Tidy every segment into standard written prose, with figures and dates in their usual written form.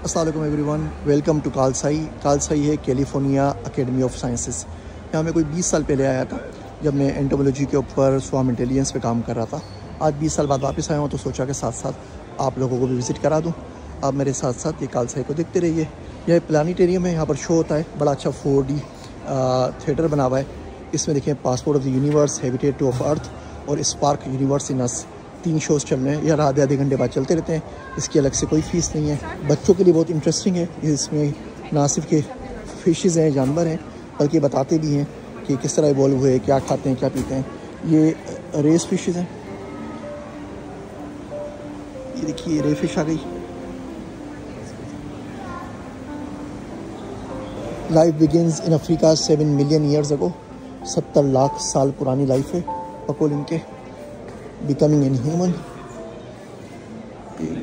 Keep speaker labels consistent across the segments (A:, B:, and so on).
A: अस्सलाम वालेकुम everyone, welcome to कालसाई। कालसाई है कैलिफोर्निया एकेडमी ऑफ साइंसेस। यहाँ मैं कोई 20 साल पहले आया था जब मैं एंटोमोलॉजी के ऊपर स्वाम इंटेलिजेंस पे काम कर रहा था। आज 20 साल बाद वापस आया हूँ तो सोचा कि साथ साथ आप लोगों को भी विज़िट करा दूँ। आप मेरे साथ साथ ये कालसाई को देखते रहिए। यह प्लानिटेरियम है, यहाँ पर शो होता है। बड़ा अच्छा 4D थिएटर बना हुआ है। इसमें देखें passport of the universe, habitat of earth और spark universe in us, 3 shows चल रहे हैं। यह आधे घंटे बाद चलते रहते हैं। इसकी अलग से कोई फ़ीस नहीं है। बच्चों के लिए बहुत इंटरेस्टिंग है। इसमें ना सिर्फ के फिशेज़ हैं, जानवर हैं, बल्कि बताते भी हैं कि किस तरह इवॉल्व हुए, क्या खाते हैं, क्या पीते हैं। ये रेस फिशेज़ हैं। ये देखिए रे फिश आ गई। Life begins in Africa 7 million years ago. 70 lakh साल पुरानी लाइफ है पकोल इनके। Becoming an human.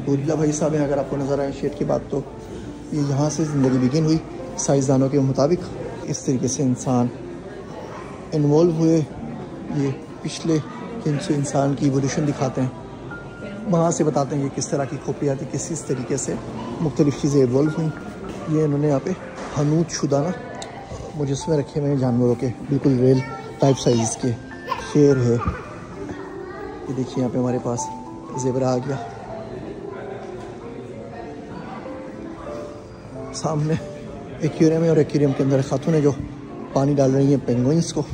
A: गोरिल्ला भाई साहब हैं, अगर आपको नज़र आए शेर की बात, तो ये यहाँ से ज़िंदगी बिगिन हुई साइंसदानों के मुताबिक। इस तरीके से इंसान इन्वॉल्व हुए। ये पिछले जिनसे इंसान की इवोल्यूशन दिखाते हैं, वहाँ से बताते हैं कि किस तरह की खोपड़ियाँ थी, किस तरीके से मुख्तलिफ़ चीज़ें इवॉल्व हुई। ये इन्होंने यहाँ पे हनूत शुदा ना मुजस्मे रखे हुए हैं जानवरों के, बिल्कुल रियल टाइप साइज़ के। शेर है, ये देखिए यहाँ पे हमारे पास ज़ेबरा आ गया। सामने एक्वेरियम है और एक्वेरियम के अंदर खातून है जो पानी डाल रही हैं पेंगुइन्स को।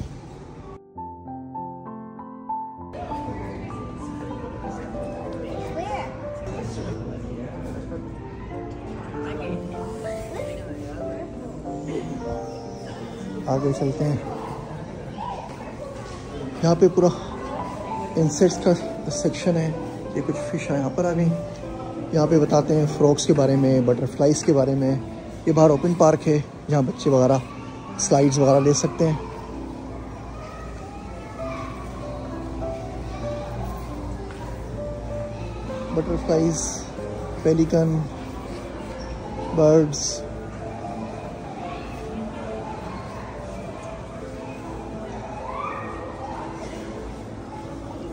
A: आगे चलते हैं। यहाँ पे पूरा इंसेक्ट्स का सेक्शन है। ये कुछ फिश है यहाँ पर आ गई। यहाँ पे बताते हैं फ्रॉग्स के बारे में, बटरफ्लाइज़ के बारे में। ये बाहर ओपन पार्क है जहाँ बच्चे वगैरह स्लाइड्स वगैरह ले सकते हैं। Butterflies, pelican, birds.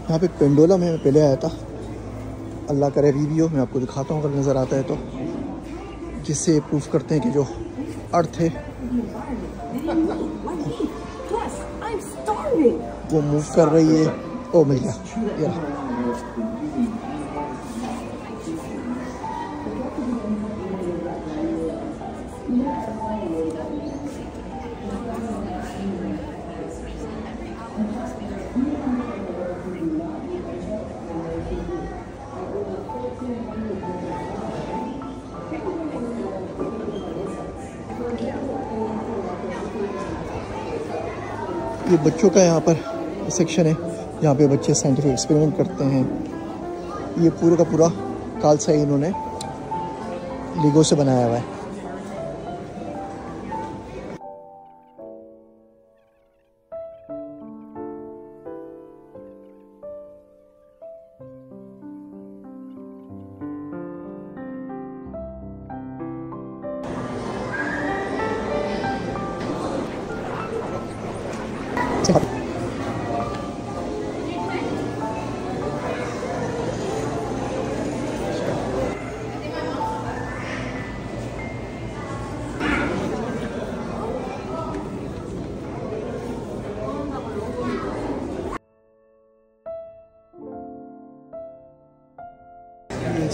A: यहाँ पे पेंडोला में पहले आया था, अल्लाह करे वीडियो मैं आपको दिखाता हूँ अगर नज़र आता है तो, जिससे प्रूफ करते हैं कि जो अर्थ है वो मूव कर रही है। ओ मिल गया। ये बच्चों का यहाँ पर सेक्शन है, यहाँ पे बच्चे साइंटिफिक एक्सपेरिमेंट करते हैं। ये पूरे का पूरा कालसाई इन्होंने लीगो से बनाया हुआ है।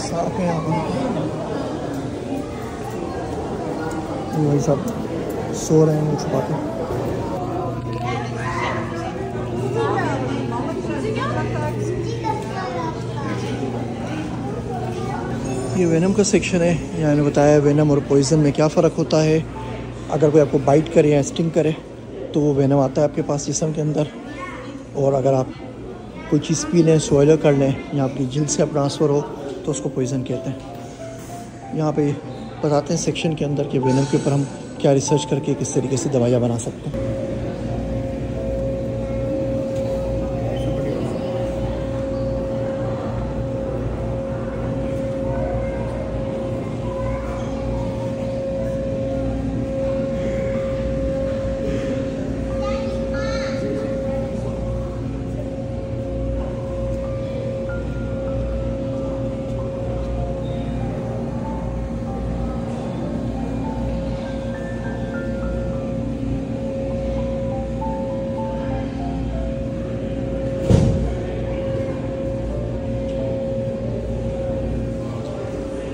A: साफ है यहाँ पर। भाई साहब सो रहे हैं मुँह छुपा के। ये वेनम का सेक्शन है। यहाँ ने बताया वेनम और पॉइज़न में क्या फ़र्क होता है। अगर कोई आपको बाइट करे या स्टिंग करे तो वो वेनम आता है आपके पास जिस्म के अंदर, और अगर आप कोई चीज़ पी लें, स्वेलो कर लें या आपकी जिल्द से ट्रांसफ़र हो तो उसको पॉइज़न कहते हैं। यहाँ पे बताते हैं सेक्शन के अंदर कि वेनम के ऊपर हम क्या रिसर्च करके किस तरीके से दवाइयाँ बना सकते हैं।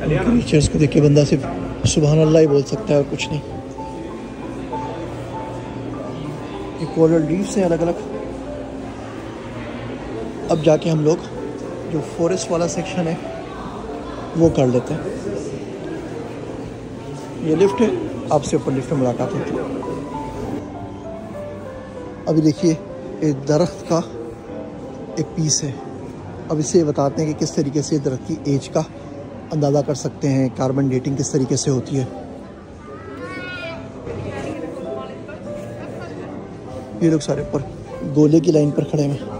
A: क्रीचर्स को देख के बंदा सिर्फ सुभान अल्लाह ही बोल सकता है और कुछ नहीं। ये कोरल रीफ्स हैं अलग अलग। अब जाके हम लोग जो फॉरेस्ट वाला सेक्शन है वो कर लेते हैं। ये लिफ्ट है, आपसे ऊपर लिफ्ट में मुलाकात होती है। अभी देखिए एक दरख्त का एक पीस है। अब इसे बताते हैं कि किस तरीके से दरख्त की एज का अंदाज़ा कर सकते हैं, कार्बन डेटिंग किस तरीके से होती है। ये लोग सारे ऊपर गोले की लाइन पर खड़े हैं।